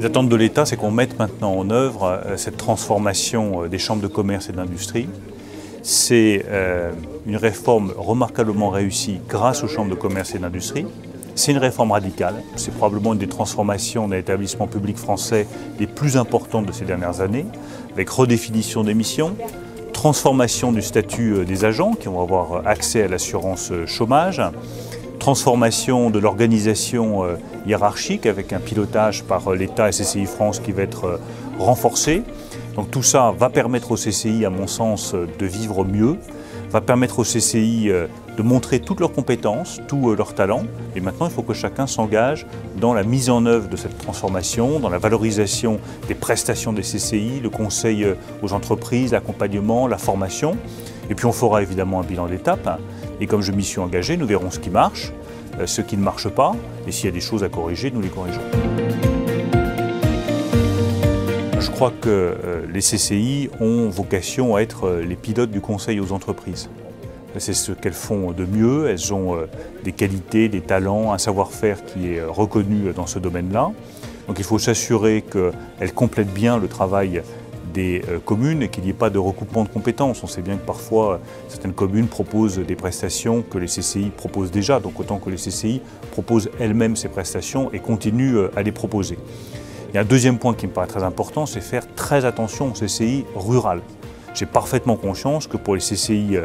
Les attentes de l'État, c'est qu'on mette maintenant en œuvre cette transformation des chambres de commerce et d'industrie. C'est une réforme remarquablement réussie grâce aux chambres de commerce et d'industrie. C'est une réforme radicale, c'est probablement une des transformations d'un établissement public français les plus importantes de ces dernières années, avec redéfinition des missions, transformation du statut des agents qui vont avoir accès à l'assurance chômage, transformation de l'organisation hiérarchique avec un pilotage par l'État et CCI France qui va être renforcé. Donc tout ça va permettre aux CCI, à mon sens, de vivre mieux, va permettre aux CCI de montrer toutes leurs compétences, tous leurs talents. Et maintenant, il faut que chacun s'engage dans la mise en œuvre de cette transformation, dans la valorisation des prestations des CCI, le conseil aux entreprises, l'accompagnement, la formation. Et puis on fera évidemment un bilan d'étape. Et comme je m'y suis engagé, nous verrons ce qui marche, ce qui ne marche pas. Et s'il y a des choses à corriger, nous les corrigerons. Je crois que les CCI ont vocation à être les pilotes du conseil aux entreprises. C'est ce qu'elles font de mieux, elles ont des qualités, des talents, un savoir-faire qui est reconnu dans ce domaine-là. Donc il faut s'assurer qu'elles complètent bien le travail des communes et qu'il n'y ait pas de recoupement de compétences. On sait bien que parfois certaines communes proposent des prestations que les CCI proposent déjà, donc autant que les CCI proposent elles-mêmes ces prestations et continuent à les proposer. Il y a un deuxième point qui me paraît très important, c'est faire très attention aux CCI rurales. J'ai parfaitement conscience que pour les CCI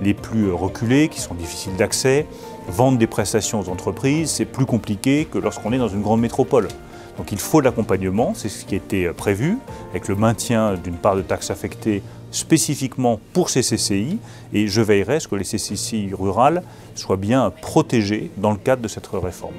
les plus reculés, qui sont difficiles d'accès, vendre des prestations aux entreprises, c'est plus compliqué que lorsqu'on est dans une grande métropole. Donc il faut de l'accompagnement, c'est ce qui a été prévu, avec le maintien d'une part de taxes affectées spécifiquement pour ces CCI, et je veillerai à ce que les CCI rurales soient bien protégées dans le cadre de cette réforme.